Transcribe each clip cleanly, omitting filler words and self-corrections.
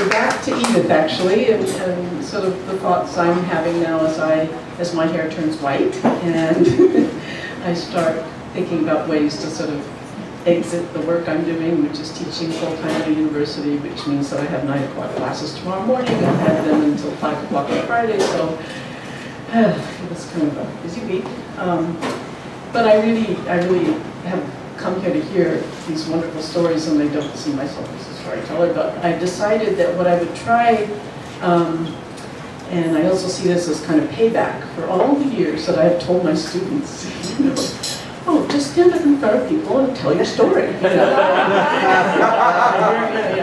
we're back to Edith, actually, and sort of the thoughts I'm having now as my hair turns white, and I start thinking about ways to sort of exit the work I'm doing, which is teaching full-time at a university, which means that I have 9 o'clock classes tomorrow morning, and I have them until 5 o'clock on Friday, so it's kind of a busy week. But I really have come here to hear these wonderful stories, and I don't see myself as a storyteller, but I decided that what I would try, and I also see this as kind of payback for all the years that I have told my students, you know, oh, just stand up in front of people and tell your story. You know?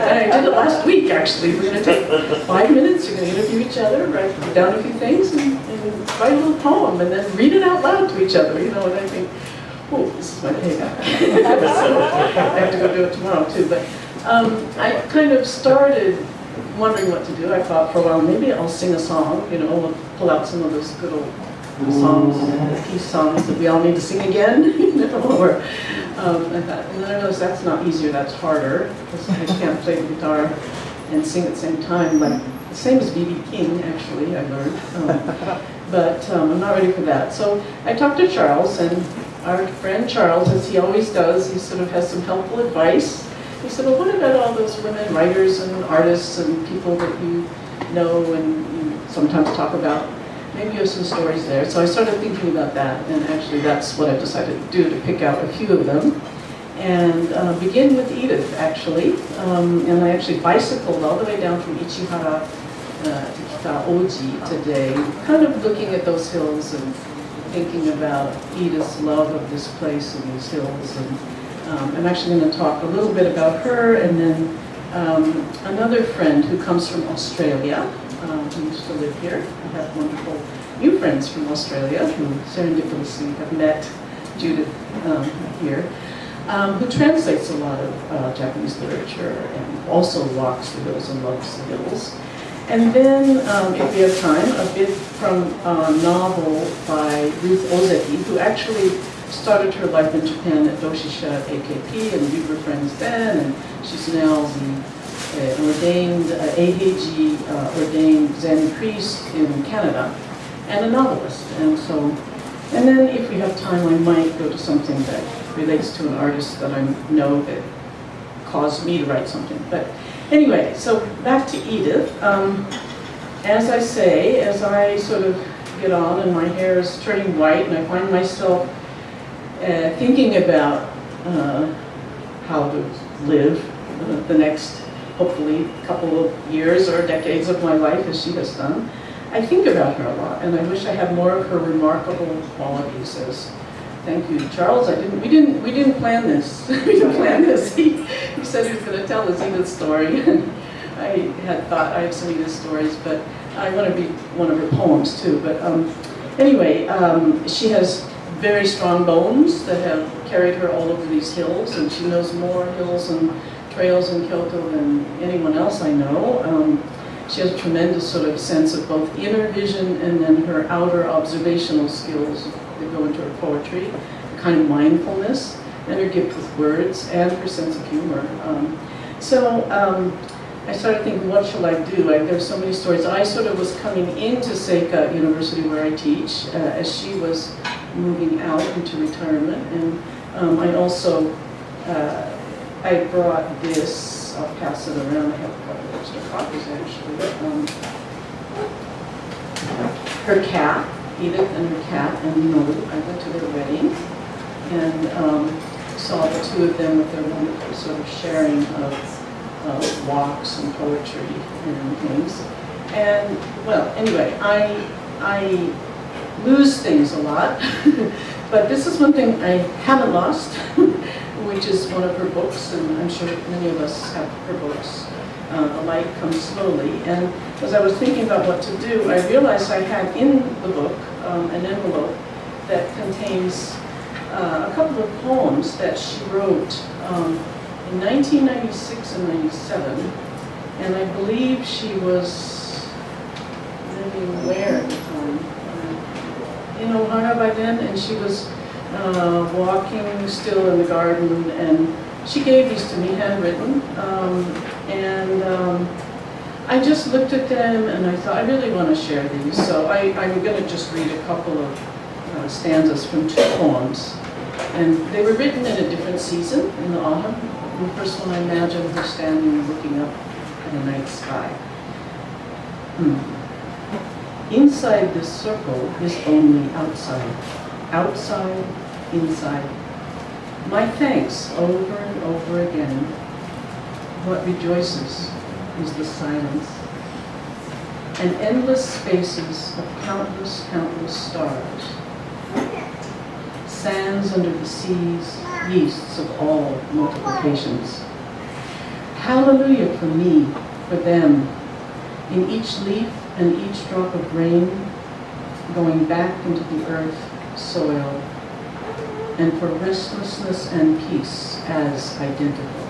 And I did it last week, actually. We're going to take 5 minutes, you're going to interview each other, write down a few things, and write a little poem, and then read it out loud to each other, you know, and I think, oh, this is my payback. So I have to go do it tomorrow, too. But I kind of started wondering what to do. I thought for a while, maybe I'll sing a song, you know, we'll pull out some of those good old songs, peace songs that we all need to sing again, you know, or I thought, and then I realized that's not easier, that's harder, because I can't play the guitar and sing at the same time, like the same as B.B. King, actually, I learned, but I'm not ready for that. So I talked to Charles, and our friend Charles, as he always does, he sort of has some helpful advice. He said, well, what about all those women writers and artists and people that you know and you sometimes talk about? Maybe you have some stories there. So I started thinking about that, and actually that's what I decided to do, to pick out a few of them. And begin with Edith, actually. And I actually bicycled all the way down from Ichihara to Kitaoji today, kind of looking at those hills and thinking about Edith's love of this place and these hills. And I'm actually going to talk a little bit about her, and then another friend who comes from Australia, who used to live here. I have wonderful new friends from Australia who serendipitously have met Judith here, who translates a lot of Japanese literature and also walks the hills and loves the hills. And then, if we have time, a bit from a novel by Ruth Ozeki, who actually started her life in Japan at Doshisha at AKP, and we were friends then, and she's now the ordained Eiheiji ordained Zen priest in Canada, and a novelist. And then if we have time, I might go to something that relates to an artist that I know that caused me to write something. But anyway, so back to Edith. As I say, as I sort of get on and my hair is turning white, and I find myself thinking about how to live the next, hopefully, couple of years or decades of my life, as she has done, I think about her a lot, and I wish I had more of her remarkable qualities. As thank you, Charles. We didn't plan this. We didn't plan this. He said he was going to tell us Edith's story, and I had thought I have some Edith stories, but I want to read one of her poems too. But anyway, she has very strong bones that have carried her all over these hills, and she knows more hills and trails in Kyoto than anyone else I know. She has a tremendous sort of sense of both inner vision and then her outer observational skills that go into her poetry, a kind of mindfulness, and her gift with words, and her sense of humor. I started thinking, what shall I do? There's so many stories. I sort of was coming into Seika University where I teach as she was moving out into retirement, and I also I brought this. I'll pass it around. I have a couple of extra copies actually. Her cat, Edith, and her cat, and I went to their wedding and saw the two of them with their wonderful sort of sharing of walks and poetry and things. And well, anyway, I lose things a lot, but this is one thing I haven't lost, which is one of her books, and I'm sure many of us have her books. The Light Comes Slowly. And as I was thinking about what to do, I realized I had in the book an envelope that contains a couple of poems that she wrote in 1996 and 97, and I believe she was living where at the time? In Ohara by then, and she was walking still in the garden, and she gave these to me handwritten, and I just looked at them and I thought, I really want to share these. So I'm going to just read a couple of stanzas from two poems. And they were written in a different season, in the autumn. In the first one, I imagine her standing looking up at a night sky. Inside this circle is only outside. Outside, inside. My thanks over and over again. What rejoices is the silence. And endless spaces of countless, countless stars. Sands under the seas, yeasts of all multiplications. Hallelujah for me, for them, in each leaf and each drop of rain, going back into the earth, soil, and for restlessness and peace as identical.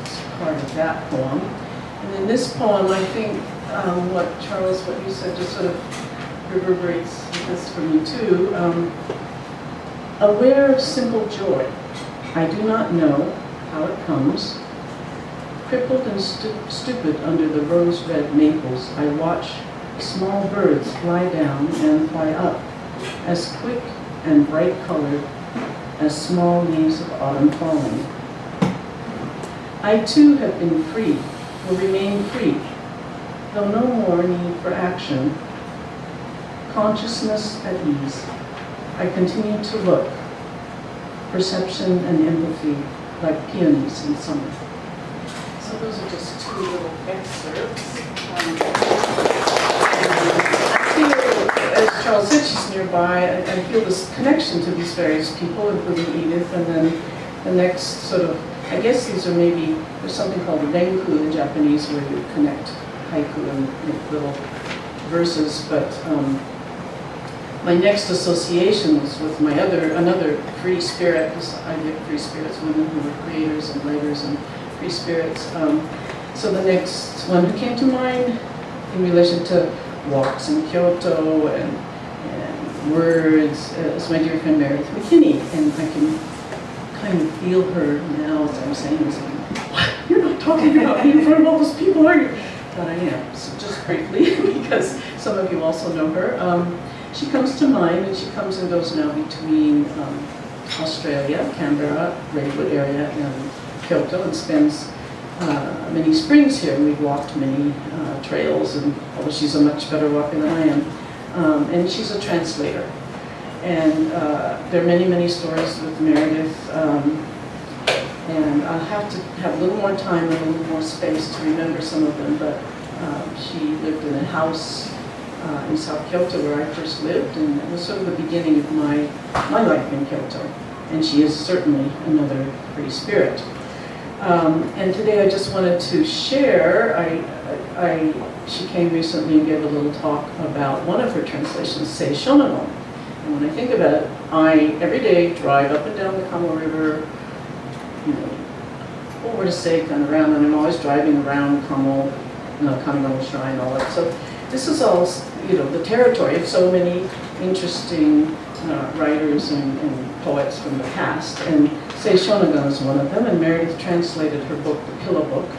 It's part of that poem. And in this poem, I think what you said just sort of reverberates this for me too. Aware of simple joy, I do not know how it comes. Crippled and stupid under the rose-red maples, I watch small birds fly down and fly up, as quick and bright-colored as small leaves of autumn falling. I too have been free, will remain free, though no more need for action. Consciousness at ease. I continue to look, perception and empathy, like peonies in summer. So those are just two little excerpts. I feel, as Charles said, she's nearby. I feel this connection to these various people, including Edith, and then the next sort of, I guess these are maybe, there's something called renku in Japanese where you connect haiku and make little verses, but my next association was with another free spirit, this idea of free spirits, women who were creators and writers and free spirits. So the next one who came to mind in relation to walks in Kyoto and words is my dear friend Meredith McKinney, and I can kind of feel her now as I'm saying this. What? You're not talking about me in front of all those people, are you? But I am, so just briefly, because some of you also know her. She comes to mind, and she comes and goes now between Australia, Canberra, Redwood area, and Kyoto, and spends many springs here. And we've walked many trails, and although she's a much better walker than I am, and she's a translator. And there are many, many stories with Meredith, and I'll have to have a little more time and a little more space to remember some of them, but she lived in a house in South Kyoto where I first lived, and it was sort of the beginning of my life in Kyoto. And she is certainly another free spirit. And today I just wanted to share, she came recently and gave a little talk about one of her translations, Sei Shonagon. And when I think about it, I every day drive up and down the Kamo River, over to Seika and around, and I'm always driving around Kamo, Kamigo Shrine, all that. So this is all, the territory of so many interesting writers and poets from the past. And Sei Shonagon is one of them, and Meredith translated her book, The Pillow Book,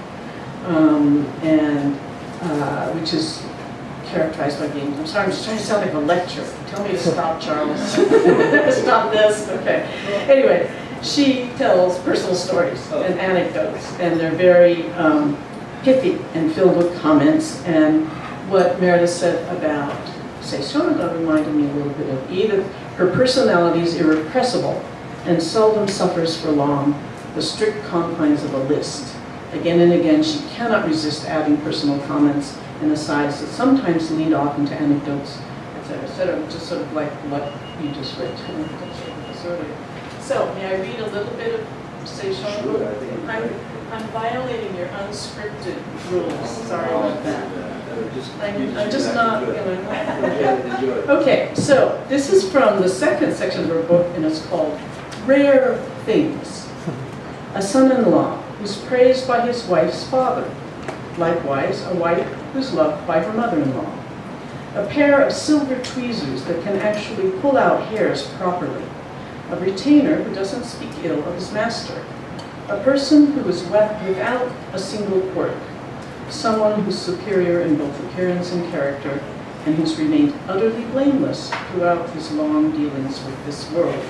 which is characterized by being, I'm sorry, I'm just trying to sound like a lecture. Tell me to stop, Charles. Stop this, okay. Anyway, she tells personal stories and anecdotes, and they're very pithy and filled with comments. And what Meredith said about Sei Shonagon reminded me a little bit of Edith. Her personality is irrepressible and seldom suffers for long the strict confines of a list. Again and again, she cannot resist adding personal comments and asides that sometimes lead off into anecdotes, etc., just sort of like what you just read. So, may I read a little bit of Sei Shonagon? I'm violating your unscripted rules. Sorry about that. I'm just not gonna. Okay, so this is from the second section of her book, and it's called Rare Things. A son-in-law who's praised by his wife's father. Likewise, a wife who's loved by her mother-in-law. A pair of silver tweezers that can actually pull out hairs properly. A retainer who doesn't speak ill of his master. A person who is without a single quirk. someone who's superior in both appearance and character, and who's remained utterly blameless throughout his long dealings with this world.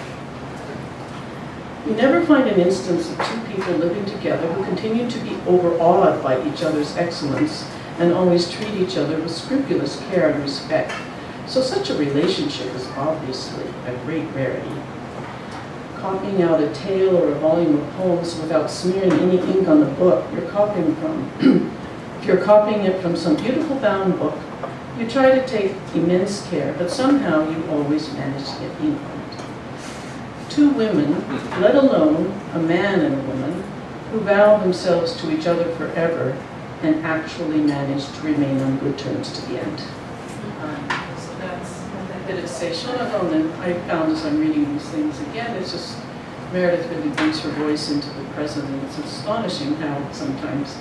You never find an instance of two people living together who continue to be overawed by each other's excellence and always treat each other with scrupulous care and respect. So such a relationship is obviously a great rarity. Copying out a tale or a volume of poems without smearing any ink on the book you're copying from. If you're copying it from some beautiful bound book, you try to take immense care, but somehow you always manage to get ink on it. Two women, let alone a man and a woman, who vow themselves to each other forever and actually manage to remain on good terms to the end. So that's a bit of Seishonagon, and I found as I'm reading these things again, it's just Meredith really brings her voice into the present, and it's astonishing how sometimes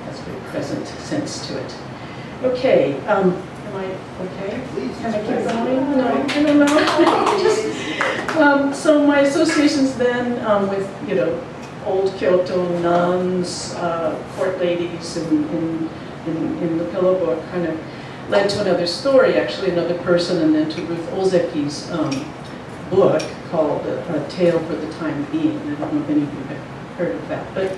has a very present sense to it. Okay, am I okay? Please. Can I keep going? No, I don't know. So my associations then with, old Kyoto nuns, court ladies in the Pillow Book kind of led to another story, actually another person, and then to Ruth Ozeki's book called A Tale for the Time Being. I don't know if any of you have heard of that. But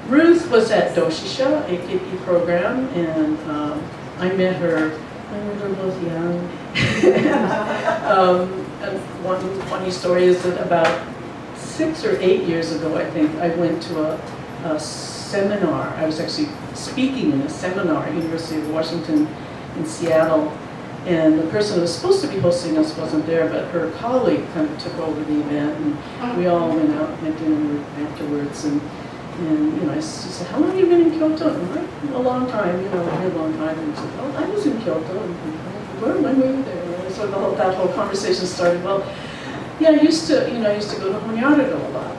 Ruth was at Doshisha, a KP program, and I met her when we were both young. And one funny story is that about 6 or 8 years ago, I think, I went to a seminar. I was actually speaking in a seminar at University of Washington in Seattle, and the person who was supposed to be hosting us wasn't there, but her colleague kind of took over the event, and we all went out and had dinner afterwards. And she said, "How long have you been in Kyoto?" And I'm like, "A long time, a very long time." And she said, "Oh, I was in Kyoto." And when were you there? So that whole conversation started. Well, yeah, I used to go to Honyarado a lot.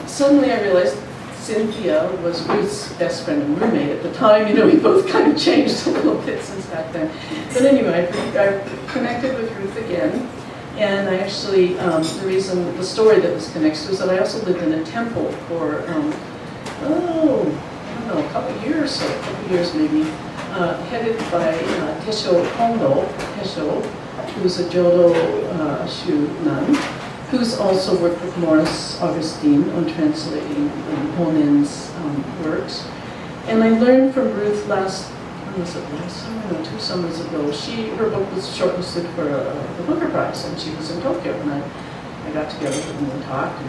Suddenly I realized Cynthia was Ruth's best friend and roommate at the time. We both kind of changed a little bit since back then. But anyway, I connected with Ruth again. And I actually, the story that was connected was that I also lived in a temple for, a couple years maybe, headed by Tesho Kondo, who's a Jodo Shu nun, who's also worked with Morris Augustine on translating Honin's works. And I learned from Ruth last summer? No, 2 summers ago. Her book was shortlisted for the Booker Prize, and she was in Tokyo, and I got together with them and talked,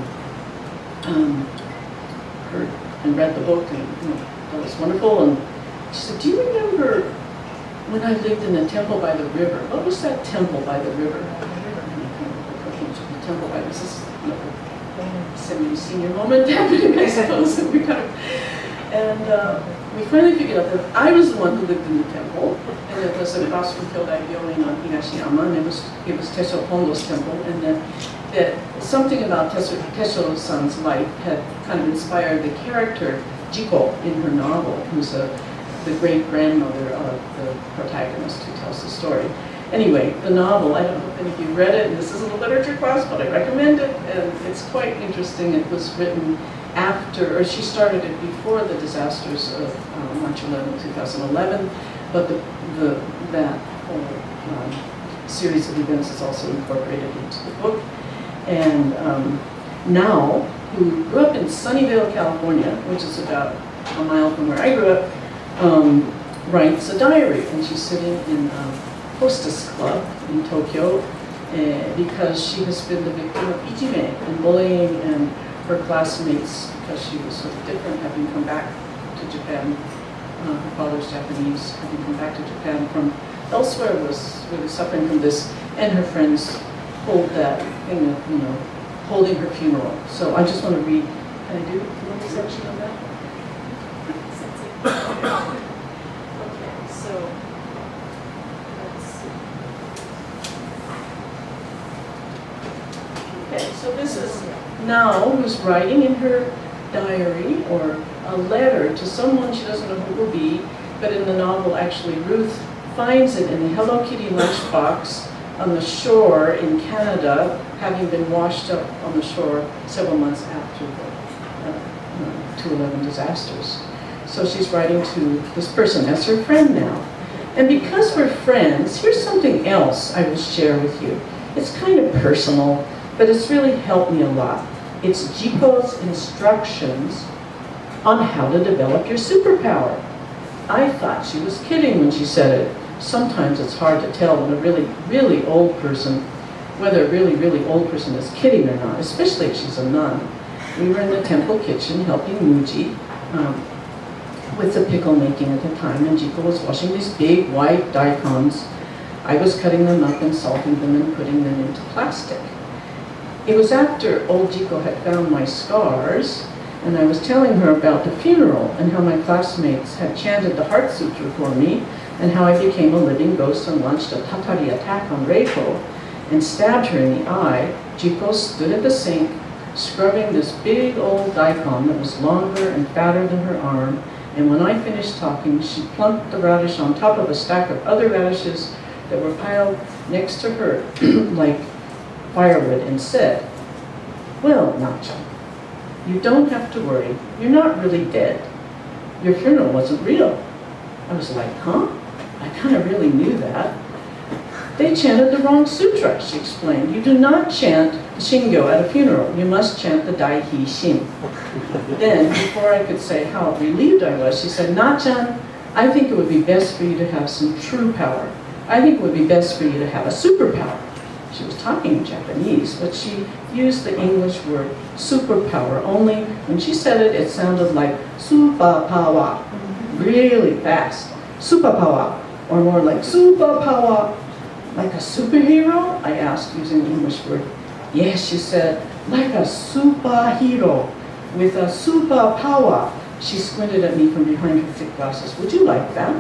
and heard and read the book, and that was wonderful. And she said, "Do you remember when I lived in a temple by the river? What was that temple by the river?" The temple by this is semi-senior moment happening, I suppose. We finally figured out that I was the one who lived in the temple, and it was across from Kyodai Gyoin on Higashiyama, and it was Tesho Hondo's temple, and that something about Tesho-san's life had kind of inspired the character Jiko in her novel, who's the great-grandmother of the protagonist who tells the story. Anyway, the novel, I don't know if any of you read it, and this isn't a literature class, but I recommend it, and it's quite interesting. It was written she started it before the disasters of March 11, 2011, but that whole series of events is also incorporated into the book. And Now, who grew up in Sunnyvale, California, which is about a mile from where I grew up, writes a diary, and she's sitting in a hostess club in Tokyo because she has been the victim of ijime and bullying, and her classmates, because she was sort of different, having come back to Japan. Her father's Japanese, having come back to Japan from elsewhere, was really suffering from this, and her friends hold that thing of, holding her funeral. So I just want to read. Can I do one section of that? Okay, so let's see. Okay, so this is Now, who's writing in her diary or a letter to someone she doesn't know who it will be, but in the novel, actually, Ruth finds it in a Hello Kitty lunchbox on the shore in Canada, having been washed up on the shore several months after the 2/11 disasters. So she's writing to this person as her friend now. And because we're friends, here's something else I will share with you. It's kind of personal, but it's really helped me a lot. It's Jiko's instructions on how to develop your superpower. I thought she was kidding when she said it. Sometimes it's hard to tell when a really, really old person, whether a really, really old person is kidding or not, especially if she's a nun. We were in the temple kitchen helping Muji with the pickle making at the time, and Jiko was washing these big white daikons. I was cutting them up and salting them and putting them into plastic. It was after old Jiko had found my scars, and I was telling her about the funeral and how my classmates had chanted the Heart Sutra for me, and how I became a living ghost and launched a tatari attack on Reiko and stabbed her in the eye. Jiko stood at the sink, scrubbing this big old daikon that was longer and fatter than her arm, and when I finished talking, she plunked the radish on top of a stack of other radishes that were piled next to her like firewood and said, "Well, Nacha, you don't have to worry. You're not really dead. Your funeral wasn't real." I was like, huh? I kind of really knew that. "They chanted the wrong sutra," she explained. "You do not chant Shingyo at a funeral. You must chant the Dai-Hi Shin." Then, before I could say how relieved I was, she said, "Na-chan, I think it would be best for you to have some true power. I think it would be best for you to have a superpower." She was talking in Japanese, but she used the English word superpower, only when she said it, it sounded like superpower, really fast. Superpower, or more like superpower. "Like a superhero?" I asked, using the English word. "Yes," she said, "like a superhero with a superpower." She squinted at me from behind her thick glasses. "Would you like that?"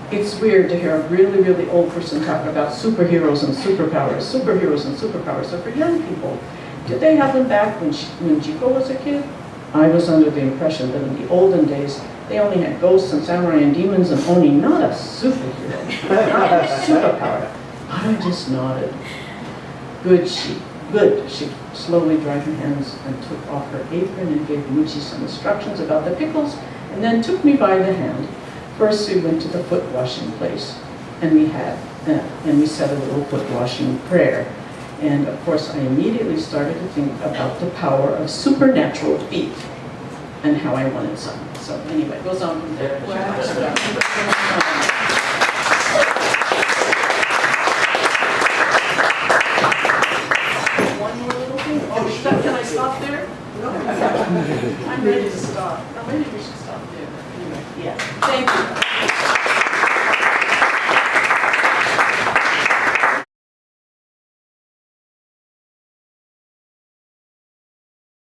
It's weird to hear a really, really old person talk about superheroes and superpowers, superheroes and superpowers. So for young people, did they have them back when Jiko was a kid? I was under the impression that in the olden days, they only had ghosts and samurai and demons and oni, not a superhero, not a superpower. I just nodded. Good. She slowly dried her hands and took off her apron and gave Muji some instructions about the pickles, and then took me by the hand. First, we went to the foot washing place, and we said a little foot washing prayer. And of course, I immediately started to think about the power of supernatural feet and how I wanted some. So anyway, it goes on from there. One more little thing. Oh, can I stop there? No. I'm ready to stop. Maybe we should stop there. Anyway, yeah. Thank you.